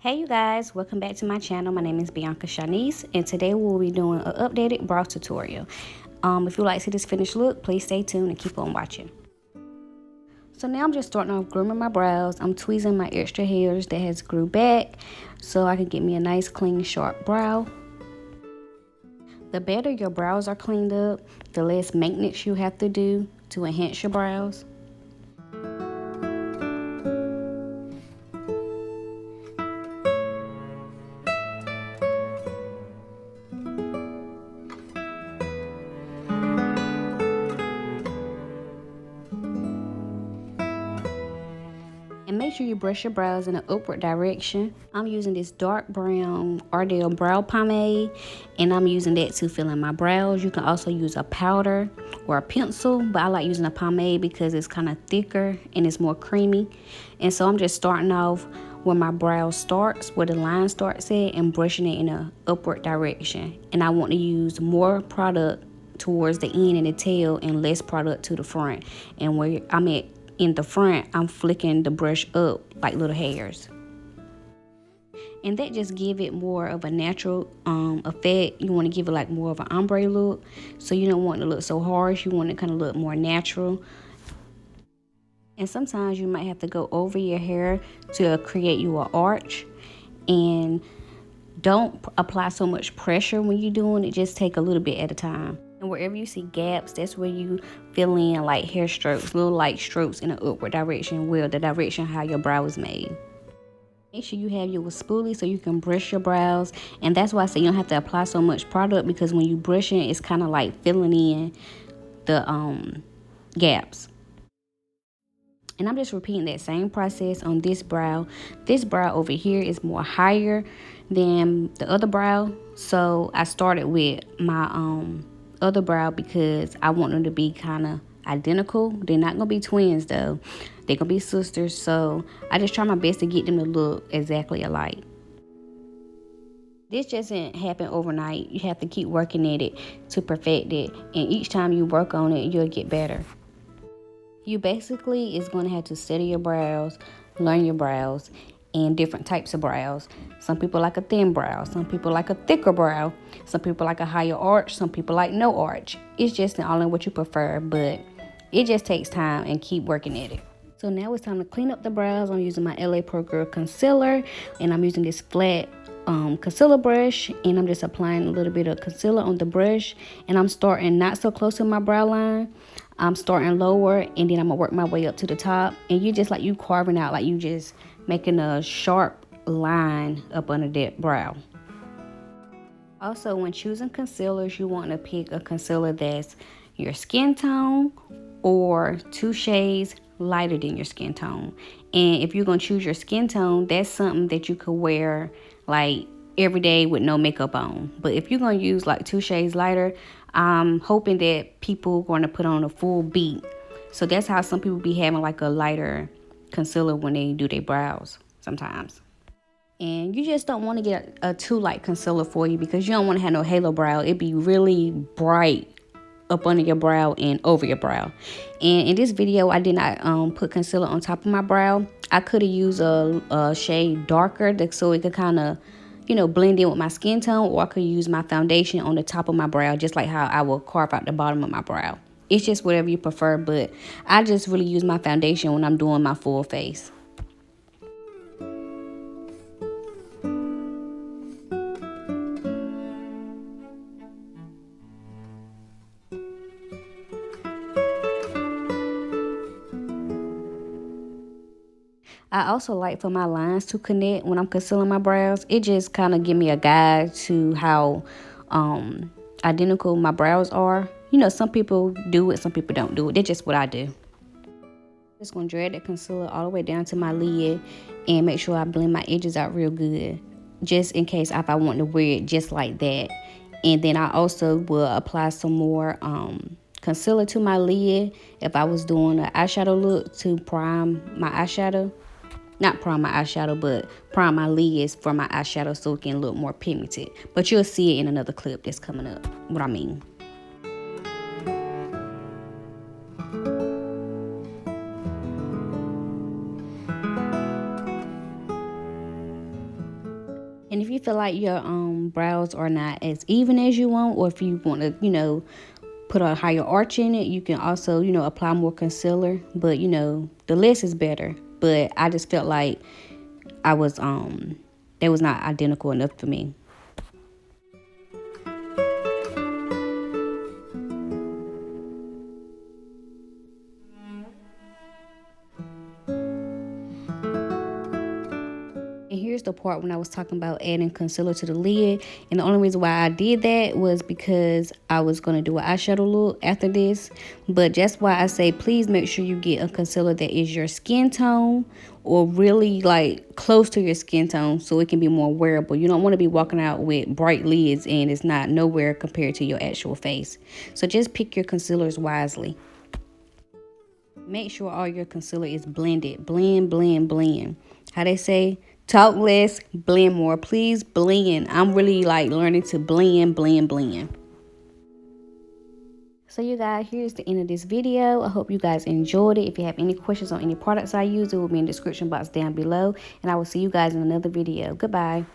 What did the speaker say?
Hey you guys, welcome back to my channel. My name is Bianca Shanice, and today we'll be doing an updated brow tutorial. If you like to see this finished look, please stay tuned and keep on watching. So now I'm just starting off grooming my brows. I'm tweezing my extra hairs that has grew back so I can get me a nice clean sharp brow. The better your brows are cleaned up, the less maintenance you have to do to enhance your brows. And make sure you brush your brows in an upward direction. I'm using this dark brown ARDELL brow pomade, and I'm using that to fill in my brows. You can also use a powder or a pencil, but I like using a pomade because it's kind of thicker and it's more creamy. And so I'm just starting off where my brow starts, where the line starts at, and brushing it in an upward direction. And I want to use more product towards the end and the tail and less product to the front. And where I'm at in the front, I'm flicking the brush up like little hairs, and that just give it more of a natural effect. You want to give it like more of an ombre look, so you don't want it to look so harsh. You want it kind of look more natural. And sometimes you might have to go over your hair to create you an arch, and don't apply so much pressure when you're doing it. Just take a little bit at a time. And wherever you see gaps, that's where you fill in like hair strokes, little light strokes in an upward direction, where the direction how your brow is made. Make sure you have your spoolie so you can brush your brows. And that's why I say you don't have to apply so much product, because when you brush it, it's kind of like filling in the gaps. And I'm just repeating that same process on this brow. This brow over here is more higher than the other brow, so I started with my other brow because I want them to be kind of identical. They're not gonna be twins though, they're gonna be sisters, so I just try my best to get them to look exactly alike. This doesn't happen overnight. You have to keep working at it to perfect it, and each time you work on it, you'll get better. You basically is going to have to study your brows, learn your brows, and different types of brows. Some people like a thin brow, some people like a thicker brow, some people like a higher arch, some people like no arch. It's just all in what you prefer, but it just takes time and keep working at it. So now it's time to clean up the brows. I'm using my LA Pro Girl concealer, and I'm using this flat concealer brush, and I'm just applying a little bit of concealer on the brush, and I'm starting not so close to my brow line. I'm starting lower, and then I'm gonna work my way up to the top, and you just like you carving out, like you just making a sharp line up under that brow. Also, when choosing concealers, you want to pick a concealer that's your skin tone or 2 shades lighter than your skin tone. And if you're gonna choose your skin tone, that's something that you could wear like every day with no makeup on. But if you're gonna use like 2 shades lighter, I'm hoping that people are gonna put on a full beat. So that's how some people be having like a lighter concealer when they do their brows sometimes. And you just don't want to get a too light concealer for you, because you don't want to have no halo brow. It'd be really bright up under your brow and over your brow. And in this video, I did not put concealer on top of my brow. I could have used a shade darker so it could kind of, you know, blend in with my skin tone, or I could use my foundation on the top of my brow, just like how I will carve out the bottom of my brow. It's just whatever you prefer, but I just really use my foundation when I'm doing my full face. I also like for my lines to connect when I'm concealing my brows. It just kind of give me a guide to how identical my brows are. You know, some people do it, some people don't do it. That's just what I do. Just gonna drag that concealer all the way down to my lid and make sure I blend my edges out real good, just in case if I want to wear it just like that. And then I also will apply some more concealer to my lid if I was doing an eyeshadow look, to prime my eyeshadow. Not prime my eyeshadow, but prime my lids for my eyeshadow so it can look more pigmented. But you'll see it in another clip that's coming up, what I mean. And if you feel like your brows are not as even as you want, or if you want to, you know, put a higher arch in it, you can also, you know, apply more concealer. But, you know, the less is better. But I just felt like they was not identical enough for me. And here's the part when I was talking about adding concealer to the lid. And the only reason why I did that was because I was going to do an eyeshadow look after this. But that's why I say please make sure you get a concealer that is your skin tone, or really like close to your skin tone, so it can be more wearable. You don't want to be walking out with bright lids and it's not nowhere compared to your actual face. So just pick your concealers wisely. Make sure all your concealer is blended. Blend, blend, blend. How they say, talk less, blend more. Please blend. I'm really like learning to blend, blend, blend. So you guys, here's the end of this video. I hope you guys enjoyed it. If you have any questions on any products I use, it will be in the description box down below. And I will see you guys in another video. Goodbye.